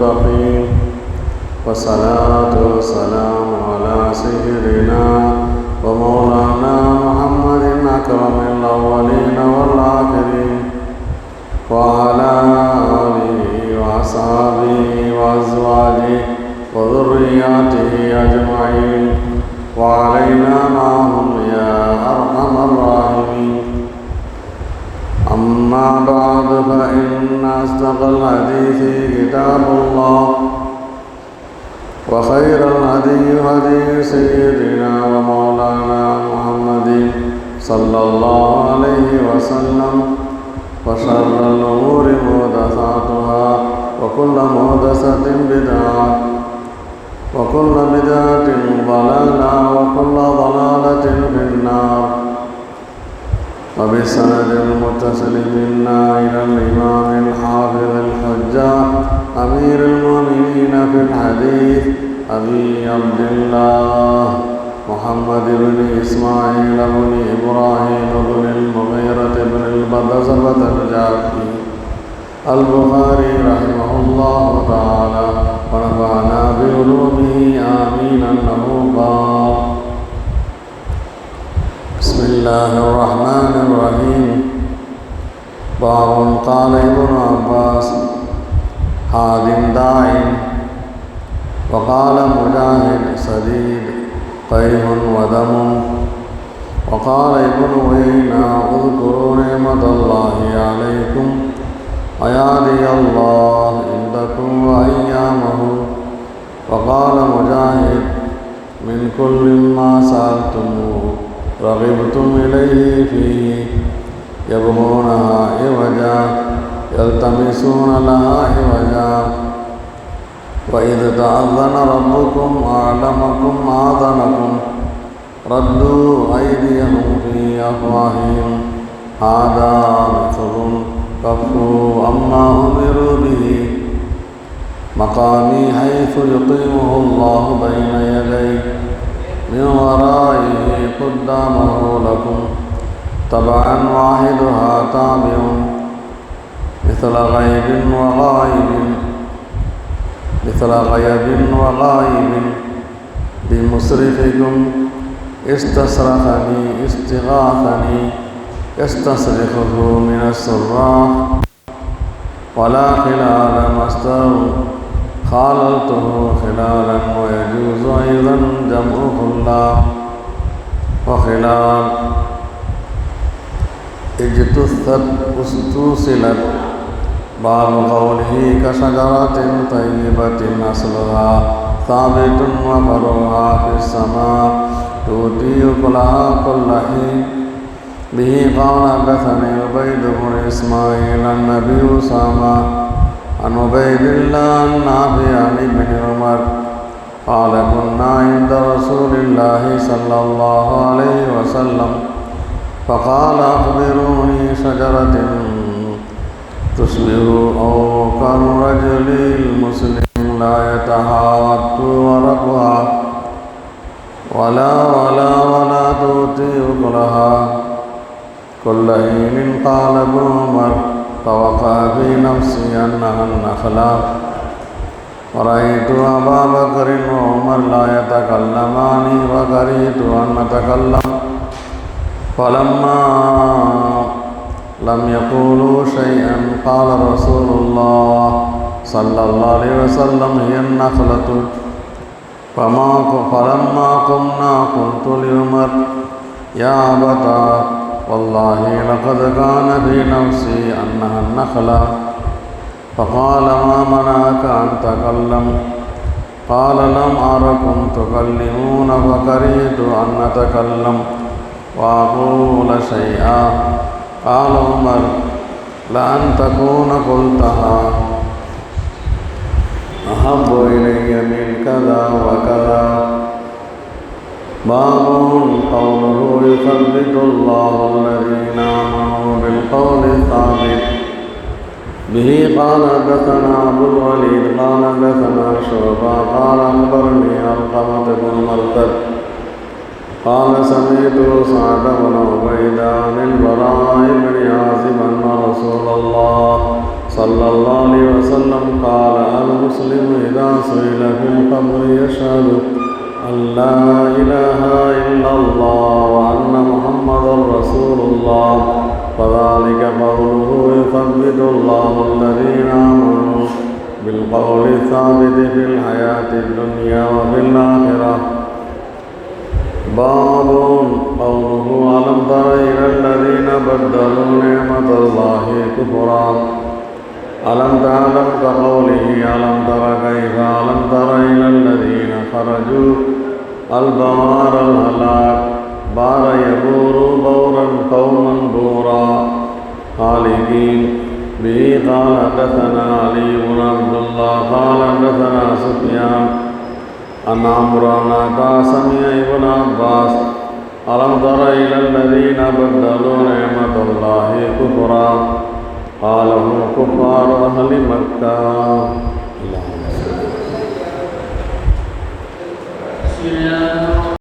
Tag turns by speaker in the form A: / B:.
A: المتقين والصلاة والسلام على سيدنا ومولانا محمد أكرم الأولين والآخرين وعلى آله وأصحابه وأزواجه وذرياته أجمعين وعلينا معهم يا أرحم الراحمين. أما بعد فإن أصدق الحديث كتاب الله وخير الهدي هدي سيدنا ومولانا محمد صلى الله عليه وسلم وشر الأمور محدثاتها وكل محدثة بدعة وكل بدعة ضلالة وكل ضلالة في النار. وبسند المتصل منا إلى الإمام الحافظ الحجاج أمير المؤمنين في الحديث أبي عبد الله محمد بن إسماعيل بن إبراهيم بن المغيرة بن البزبة الجعفي البخاري رحمه الله تعالى ونفعنا بعلومه آمين. أنه قال: بسم الله الرحمن الرحيم. باب قال ابن عباس: هاد داع. وقال مجاهد: سديد قيح ودم. وقال ابن عيينة: اذكروا نعمة الله عليكم ويهدي الله عندكم وأيامه. وقال مجاهد: من كل ما سألتموه رغبتم إليه فيه يبغونها عوجا يلتمسون لها عوجا. وإذ تأذن ربكم أعلمكم آذنكم ردوا أيديهم في أفواههم هذا مثل كفوا عما أمروا به. مقامي حيث يقيمه الله بين يديه من ورائه قدامه لكم طبعا واحدها تابع مثل غيب وغائب بمصرخكم استصرخني استغاثني يستصرخه من الصراخ. ولا خلال مصدر خاللته خلالا ويجوز أيضا جمع خلا وخلال اجتثت استوصلت. باب قوله: كشجرة طيبة أصلها ثابت وفرعها في السماء تؤتي أكلها كل حين. به قال: حدثني عبيد بن إسماعيل النبي أسامة عن عبيد الله النافع عن ابن عمر قال: كنا عند رسول الله صلى الله عليه وسلم فقال: أخبروني شجرة تشبه أو كالرجل المسلم لا يتحاط ورقها ولا تؤتي أكلها كل حين. قال ابن عمر: فوقع في نفسي أنها النخلة. ورأيت أبا بكر وعمر لا يتكلمان وكرهت أن نتكلم. فلما لم يقولوا شيئا قال رسول الله صلى الله عليه وسلم: هي النخلة. فلما قمنا قلت لعمر: يا أبتا والله لقد كان في نفسي أنها النخلة. فقال: ما منعك أن تكلم؟ قال: لم أركم تكلمون فكرهت أن نتكلم وأقول شيئا. قال عمر: لأن تكون قلتها أحب إلي من كذا وكذا. باب قوله: يثبت الله الذين آمنوا بالقول الثابت. به قال: حدثنا أبو الوليد قال: حدثنا شعبة قال: أخبرني علقمة بن مرثد قال: سمعت سعد بن عبيدة عن البراء بن عازب أن رسول الله صلى الله عليه وسلم قال المسلم إذا سئل في القبر يشهد أن لا إله إلا الله وأن محمدا رسول الله فذلك قوله يثبت الله الذين آمنوا بالقول الثابت في الحياة الدنيا وفي الآخرة. باب قوله ألم تر إلى الذين بدلوا نعمة الله كفرا ألم تعلم كقوله ألم تر كيف ألم تر إلى الذين خرجوا البوار الهلاك بار يبور بورا قوما بورا خالدين به. قال حدثنا علي بن عبد الله قال حدثنا سفيان عن عمرو بن سمع ابن عباس ألم تر إلى الذين بدلوا نعمة الله كفرا قال هم كفار أهل مكة. اللهم صل.